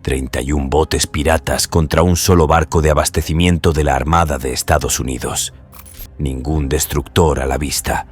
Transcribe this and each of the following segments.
31 botes piratas contra un solo barco de abastecimiento de la Armada de Estados Unidos. Ningún destructor a la vista.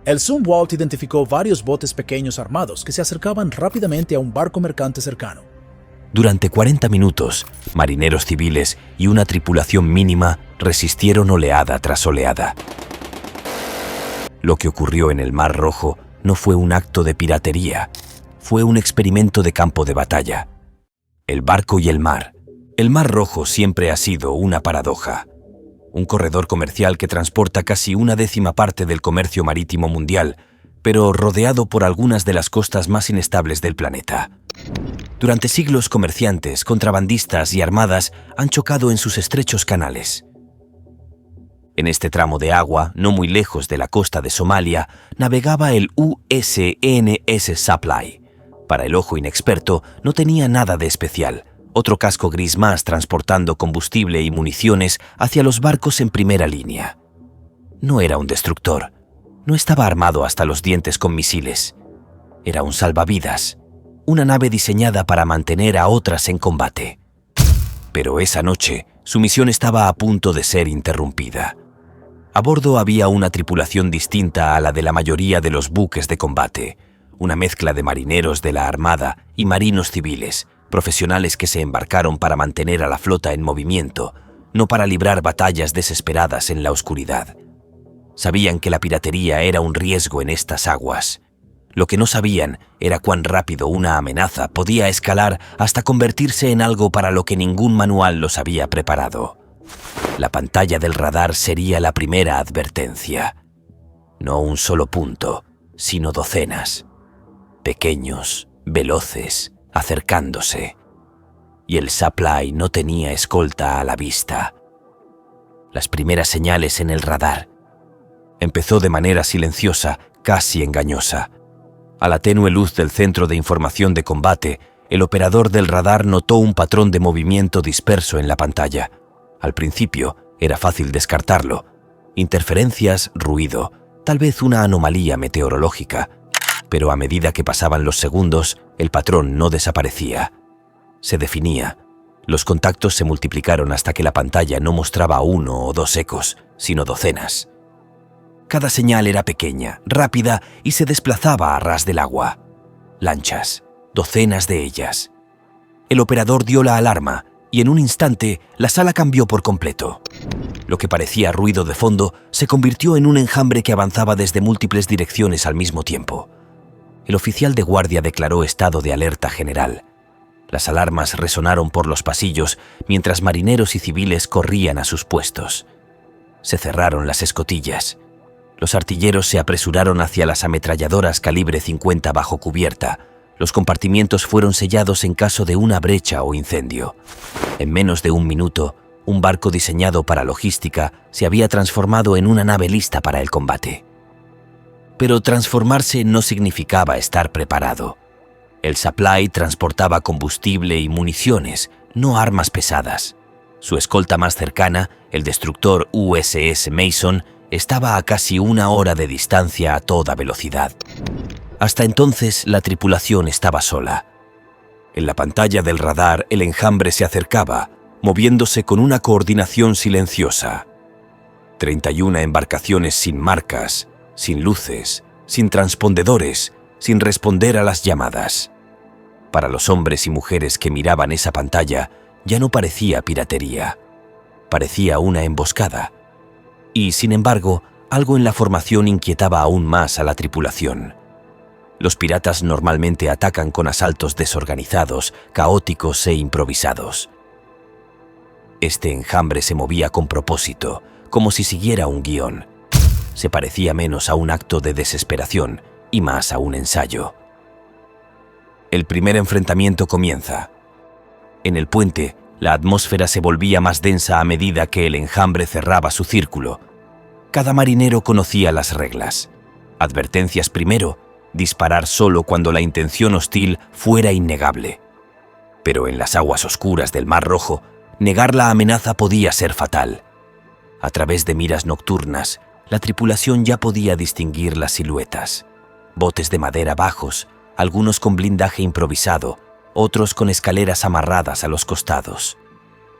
El Zumwalt identificó varios botes pequeños armados que se acercaban rápidamente a un barco mercante cercano. Durante 40 minutos, marineros civiles y una tripulación mínima resistieron oleada tras oleada. Lo que ocurrió en el Mar Rojo no fue un acto de piratería, fue un experimento de campo de batalla. El barco y el mar. El Mar Rojo siempre ha sido una paradoja. Un corredor comercial que transporta casi 1/10 parte del comercio marítimo mundial, pero rodeado por algunas de las costas más inestables del planeta. Durante siglos, comerciantes, contrabandistas y armadas han chocado en sus estrechos canales. En este tramo de agua, no muy lejos de la costa de Somalia, navegaba el USNS Supply. Para el ojo inexperto, no tenía nada de especial. Otro casco gris más transportando combustible y municiones hacia los barcos en primera línea. No era un destructor. No estaba armado hasta los dientes con misiles. Era un salvavidas. Una nave diseñada para mantener a otras en combate. Pero esa noche, su misión estaba a punto de ser interrumpida. A bordo había una tripulación distinta a la de la mayoría de los buques de combate. Una mezcla de marineros de la Armada y marinos civiles, profesionales que se embarcaron para mantener a la flota en movimiento, no para librar batallas desesperadas en la oscuridad. Sabían que la piratería era un riesgo en estas aguas. Lo que no sabían era cuán rápido una amenaza podía escalar hasta convertirse en algo para lo que ningún manual los había preparado. La pantalla del radar sería la primera advertencia. No un solo punto, sino docenas. Pequeños, veloces, acercándose. Y el Supply no tenía escolta a la vista. Las primeras señales en el radar. Empezó de manera silenciosa, casi engañosa. A la tenue luz del centro de información de combate, el operador del radar notó un patrón de movimiento disperso en la pantalla. Al principio, era fácil descartarlo. Interferencias, ruido, tal vez una anomalía meteorológica. Pero a medida que pasaban los segundos, el patrón no desaparecía. Se definía. Los contactos se multiplicaron hasta que la pantalla no mostraba 1 o 2 ecos, sino docenas. Cada señal era pequeña, rápida y se desplazaba a ras del agua. Lanchas, docenas de ellas. El operador dio la alarma y en un instante la sala cambió por completo. Lo que parecía ruido de fondo se convirtió en un enjambre que avanzaba desde múltiples direcciones al mismo tiempo. El oficial de guardia declaró estado de alerta general. Las alarmas resonaron por los pasillos mientras marineros y civiles corrían a sus puestos. Se cerraron las escotillas. Los artilleros se apresuraron hacia las ametralladoras calibre 50 bajo cubierta. Los compartimientos fueron sellados en caso de una brecha o incendio. En menos de un minuto, un barco diseñado para logística se había transformado en una nave lista para el combate. Pero transformarse no significaba estar preparado. El Supply transportaba combustible y municiones, no armas pesadas. Su escolta más cercana, el destructor USS Mason, estaba a casi 1 hora de distancia a toda velocidad. Hasta entonces, la tripulación estaba sola. En la pantalla del radar, el enjambre se acercaba, moviéndose con una coordinación silenciosa. 31 embarcaciones sin marcas, sin luces, sin transpondedores, sin responder a las llamadas. Para los hombres y mujeres que miraban esa pantalla, ya no parecía piratería. Parecía una emboscada. Y, sin embargo, algo en la formación inquietaba aún más a la tripulación. Los piratas normalmente atacan con asaltos desorganizados, caóticos e improvisados. Este enjambre se movía con propósito, como si siguiera un guión. Se parecía menos a un acto de desesperación y más a un ensayo. El primer enfrentamiento comienza. En el puente, la atmósfera se volvía más densa a medida que el enjambre cerraba su círculo. Cada marinero conocía las reglas. Advertencias primero, disparar solo cuando la intención hostil fuera innegable. Pero en las aguas oscuras del Mar Rojo, negar la amenaza podía ser fatal. A través de miras nocturnas, la tripulación ya podía distinguir las siluetas. Botes de madera bajos, algunos con blindaje improvisado, otros con escaleras amarradas a los costados.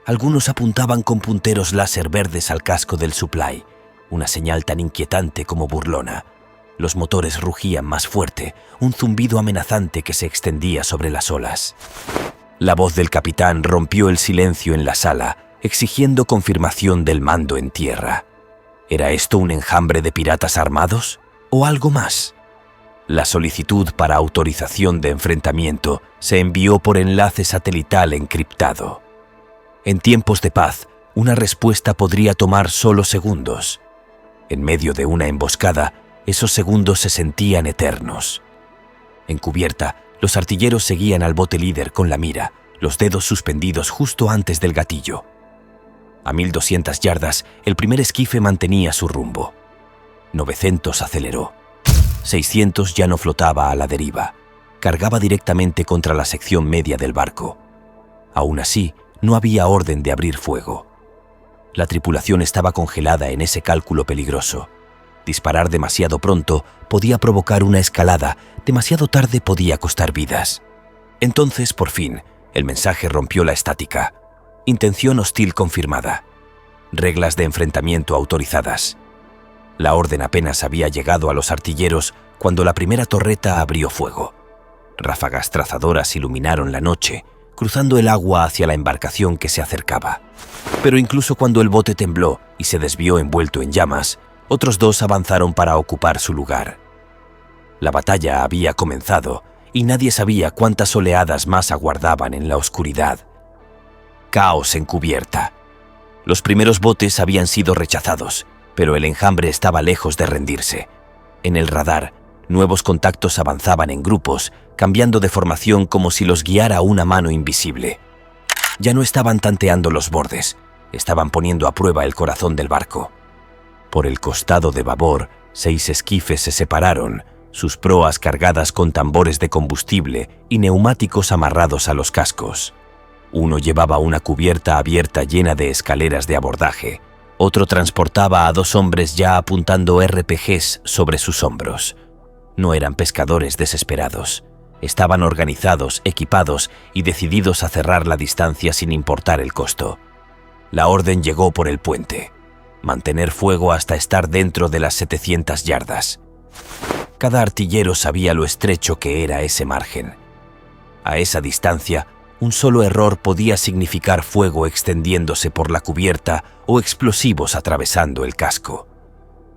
Algunos apuntaban con punteros láser verdes al casco del Supply, una señal tan inquietante como burlona. Los motores rugían más fuerte, un zumbido amenazante que se extendía sobre las olas. La voz del capitán rompió el silencio en la sala, exigiendo confirmación del mando en tierra. ¿Era esto un enjambre de piratas armados o algo más? La solicitud para autorización de enfrentamiento se envió por enlace satelital encriptado. En tiempos de paz, una respuesta podría tomar solo segundos. En medio de una emboscada, esos segundos se sentían eternos. En cubierta, los artilleros seguían al bote líder con la mira, los dedos suspendidos justo antes del gatillo. A 1200 yardas, el primer esquife mantenía su rumbo. 900 aceleró. 600 ya no flotaba a la deriva. Cargaba directamente contra la sección media del barco. Aún así, no había orden de abrir fuego. La tripulación estaba congelada en ese cálculo peligroso. Disparar demasiado pronto podía provocar una escalada, demasiado tarde podía costar vidas. Entonces, por fin, el mensaje rompió la estática. Intención hostil confirmada. Reglas de enfrentamiento autorizadas. La orden apenas había llegado a los artilleros cuando la primera torreta abrió fuego. Ráfagas trazadoras iluminaron la noche, cruzando el agua hacia la embarcación que se acercaba. Pero incluso cuando el bote tembló y se desvió envuelto en llamas, otros dos avanzaron para ocupar su lugar. La batalla había comenzado y nadie sabía cuántas oleadas más aguardaban en la oscuridad. Caos en cubierta. Los primeros botes habían sido rechazados, pero el enjambre estaba lejos de rendirse. En el radar, nuevos contactos avanzaban en grupos, cambiando de formación como si los guiara una mano invisible. Ya no estaban tanteando los bordes, estaban poniendo a prueba el corazón del barco. Por el costado de babor, 6 esquifes se separaron, sus proas cargadas con tambores de combustible y neumáticos amarrados a los cascos. Uno llevaba una cubierta abierta llena de escaleras de abordaje, otro transportaba a 2 hombres ya apuntando RPGs sobre sus hombros. No eran pescadores desesperados. Estaban organizados, equipados y decididos a cerrar la distancia sin importar el costo. La orden llegó por el puente. Mantener fuego hasta estar dentro de las 700 yardas. Cada artillero sabía lo estrecho que era ese margen. A esa distancia, un solo error podía significar fuego extendiéndose por la cubierta o explosivos atravesando el casco.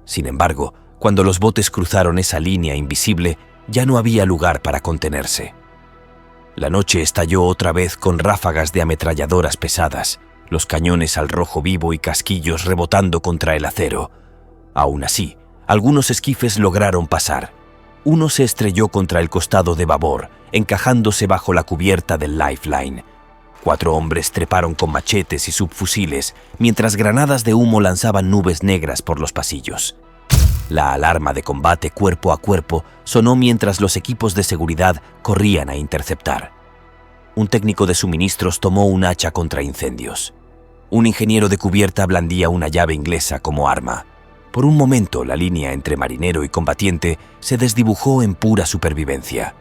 Sin embargo, cuando los botes cruzaron esa línea invisible, ya no había lugar para contenerse. La noche estalló otra vez con ráfagas de ametralladoras pesadas, los cañones al rojo vivo y casquillos rebotando contra el acero. Aún así, algunos esquifes lograron pasar. Uno se estrelló contra el costado de babor, encajándose bajo la cubierta del lifeline. 4 hombres treparon con machetes y subfusiles, mientras granadas de humo lanzaban nubes negras por los pasillos. La alarma de combate cuerpo a cuerpo sonó mientras los equipos de seguridad corrían a interceptar. Un técnico de suministros tomó un hacha contra incendios. Un ingeniero de cubierta blandía una llave inglesa como arma. Por un momento, la línea entre marinero y combatiente se desdibujó en pura supervivencia.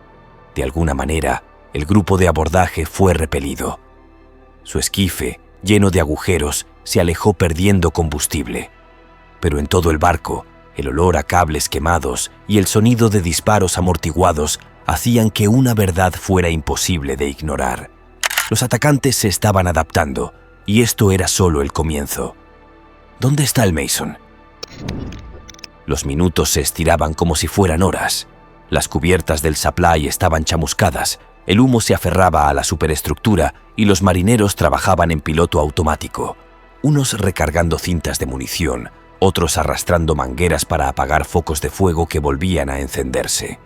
De alguna manera, el grupo de abordaje fue repelido. Su esquife, lleno de agujeros, se alejó perdiendo combustible. Pero en todo el barco, el olor a cables quemados y el sonido de disparos amortiguados hacían que una verdad fuera imposible de ignorar. Los atacantes se estaban adaptando, y esto era solo el comienzo. ¿Dónde está el Mason? Los minutos se estiraban como si fueran horas. Las cubiertas del Supply estaban chamuscadas, el humo se aferraba a la superestructura y los marineros trabajaban en piloto automático, unos recargando cintas de munición, otros arrastrando mangueras para apagar focos de fuego que volvían a encenderse.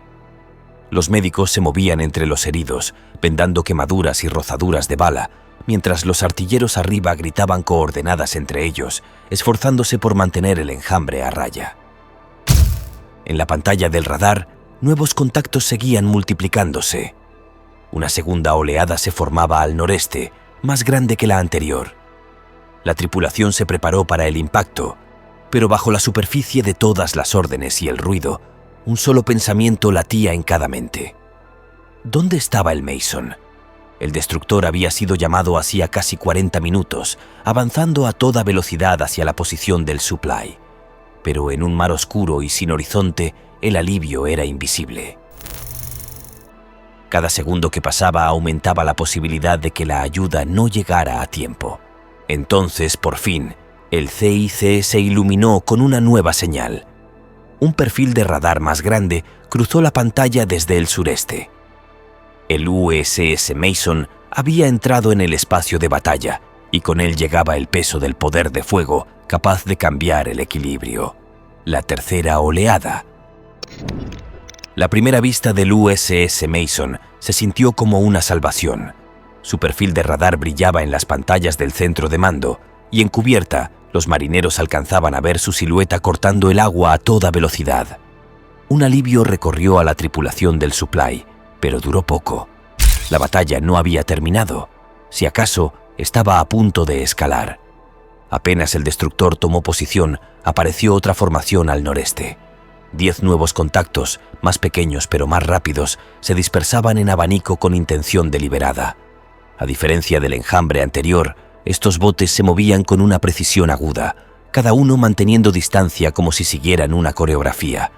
Los médicos se movían entre los heridos, vendando quemaduras y rozaduras de bala, mientras los artilleros arriba gritaban coordenadas entre ellos, esforzándose por mantener el enjambre a raya. En la pantalla del radar, nuevos contactos seguían multiplicándose. Una segunda oleada se formaba al noreste, más grande que la anterior. La tripulación se preparó para el impacto, pero bajo la superficie de todas las órdenes y el ruido, un solo pensamiento latía en cada mente. ¿Dónde estaba el Mason? El destructor había sido llamado hacía casi 40 minutos, avanzando a toda velocidad hacia la posición del Supply. Pero en un mar oscuro y sin horizonte, el alivio era invisible. Cada segundo que pasaba aumentaba la posibilidad de que la ayuda no llegara a tiempo. Entonces, por fin, el CIC se iluminó con una nueva señal. Un perfil de radar más grande cruzó la pantalla desde el sureste. El USS Mason había entrado en el espacio de batalla y con él llegaba el peso del poder de fuego capaz de cambiar el equilibrio. La tercera oleada. La primera vista del USS Mason se sintió como una salvación. Su perfil de radar brillaba en las pantallas del centro de mando y en cubierta los marineros alcanzaban a ver su silueta cortando el agua a toda velocidad. Un alivio recorrió a la tripulación del Supply, pero duró poco. La batalla no había terminado. Si acaso, estaba a punto de escalar. Apenas el destructor tomó posición, apareció otra formación al noreste. 10 nuevos contactos, más pequeños pero más rápidos, se dispersaban en abanico con intención deliberada. A diferencia del enjambre anterior, estos botes se movían con una precisión aguda, cada uno manteniendo distancia como si siguieran una coreografía.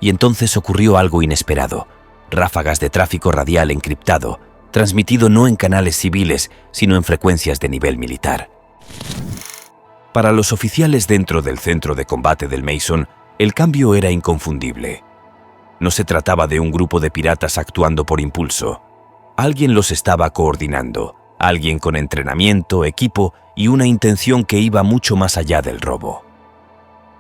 Y entonces ocurrió algo inesperado. Ráfagas de tráfico radial encriptado, transmitido no en canales civiles, sino en frecuencias de nivel militar. Para los oficiales dentro del centro de combate del Mason, el cambio era inconfundible. No se trataba de un grupo de piratas actuando por impulso. Alguien los estaba coordinando, alguien con entrenamiento, equipo y una intención que iba mucho más allá del robo.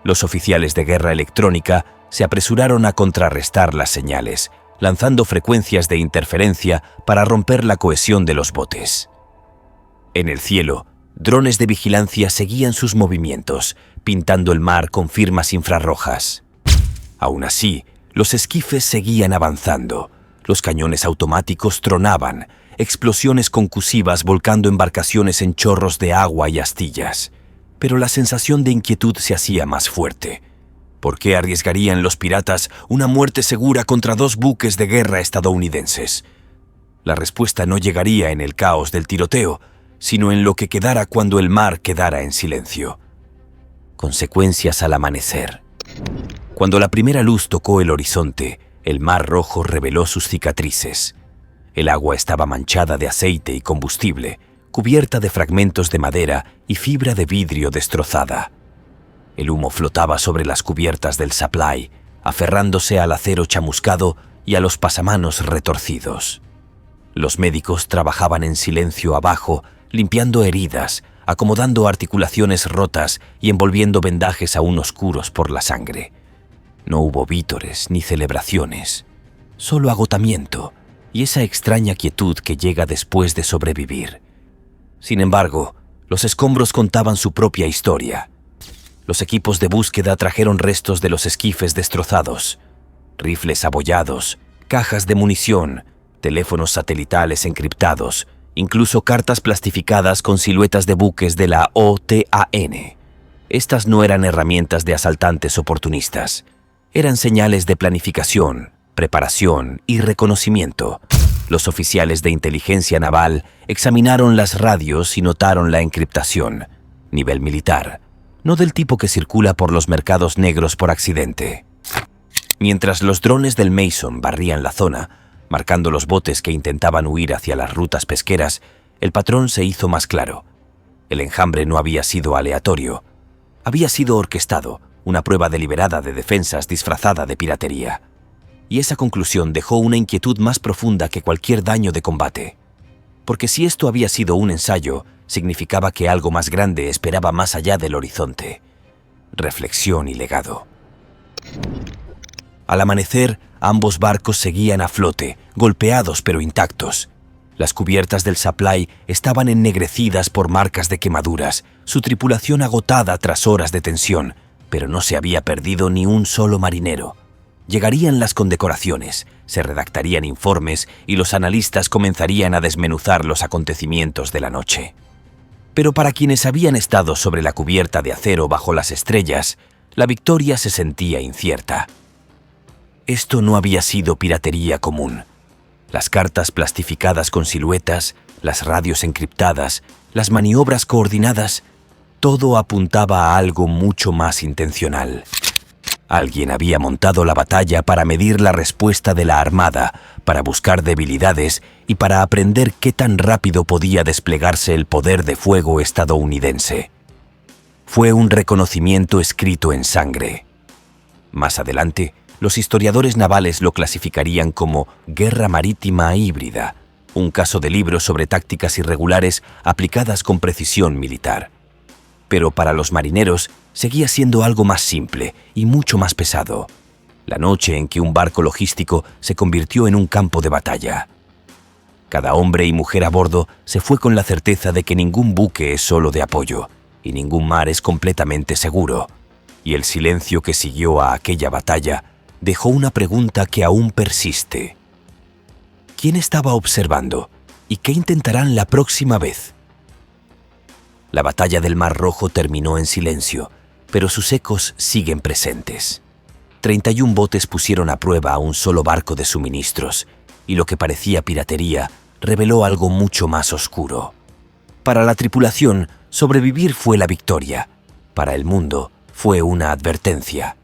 Los oficiales de guerra electrónica se apresuraron a contrarrestar las señales, lanzando frecuencias de interferencia para romper la cohesión de los botes. En el cielo, drones de vigilancia seguían sus movimientos, pintando el mar con firmas infrarrojas. Aún así, los esquifes seguían avanzando. Los cañones automáticos tronaban, explosiones concusivas volcando embarcaciones en chorros de agua y astillas. Pero la sensación de inquietud se hacía más fuerte. ¿Por qué arriesgarían los piratas una muerte segura contra 2 buques de guerra estadounidenses? La respuesta no llegaría en el caos del tiroteo, sino en lo que quedara cuando el mar quedara en silencio. Consecuencias al amanecer. Cuando la primera luz tocó el horizonte, el mar rojo reveló sus cicatrices. El agua estaba manchada de aceite y combustible, cubierta de fragmentos de madera y fibra de vidrio destrozada. El humo flotaba sobre las cubiertas del Supply, aferrándose al acero chamuscado y a los pasamanos retorcidos. Los médicos trabajaban en silencio abajo, limpiando heridas, acomodando articulaciones rotas y envolviendo vendajes aún oscuros por la sangre. No hubo vítores ni celebraciones, solo agotamiento y esa extraña quietud que llega después de sobrevivir. Sin embargo, los escombros contaban su propia historia. Los equipos de búsqueda trajeron restos de los esquifes destrozados, rifles abollados, cajas de munición, teléfonos satelitales encriptados, incluso cartas plastificadas con siluetas de buques de la OTAN. Estas no eran herramientas de asaltantes oportunistas. Eran señales de planificación, preparación y reconocimiento. Los oficiales de inteligencia naval examinaron las radios y notaron la encriptación. Nivel militar, no del tipo que circula por los mercados negros por accidente. Mientras los drones del Mason barrían la zona, marcando los botes que intentaban huir hacia las rutas pesqueras, el patrón se hizo más claro. El enjambre no había sido aleatorio. Había sido orquestado, una prueba deliberada de defensas disfrazada de piratería. Y esa conclusión dejó una inquietud más profunda que cualquier daño de combate. Porque si esto había sido un ensayo, significaba que algo más grande esperaba más allá del horizonte. Reflexión y legado. Al amanecer, ambos barcos seguían a flote, golpeados pero intactos. Las cubiertas del Supply estaban ennegrecidas por marcas de quemaduras, su tripulación agotada tras horas de tensión, pero no se había perdido ni un solo marinero. Llegarían las condecoraciones, se redactarían informes y los analistas comenzarían a desmenuzar los acontecimientos de la noche. Pero para quienes habían estado sobre la cubierta de acero bajo las estrellas, la victoria se sentía incierta. Esto no había sido piratería común. Las cartas plastificadas con siluetas, las radios encriptadas, las maniobras coordinadas, todo apuntaba a algo mucho más intencional. Alguien había montado la batalla para medir la respuesta de la Armada, para buscar debilidades y para aprender qué tan rápido podía desplegarse el poder de fuego estadounidense. Fue un reconocimiento escrito en sangre. Más adelante, los historiadores navales lo clasificarían como guerra marítima híbrida, un caso de libro sobre tácticas irregulares aplicadas con precisión militar. Pero para los marineros seguía siendo algo más simple y mucho más pesado. La noche en que un barco logístico se convirtió en un campo de batalla. Cada hombre y mujer a bordo se fue con la certeza de que ningún buque es solo de apoyo y ningún mar es completamente seguro. Y el silencio que siguió a aquella batalla dejó una pregunta que aún persiste. ¿Quién estaba observando y qué intentarán la próxima vez? La batalla del Mar Rojo terminó en silencio, pero sus ecos siguen presentes. 31 botes pusieron a prueba a un solo barco de suministros, y lo que parecía piratería reveló algo mucho más oscuro. Para la tripulación, sobrevivir fue la victoria. Para el mundo, fue una advertencia.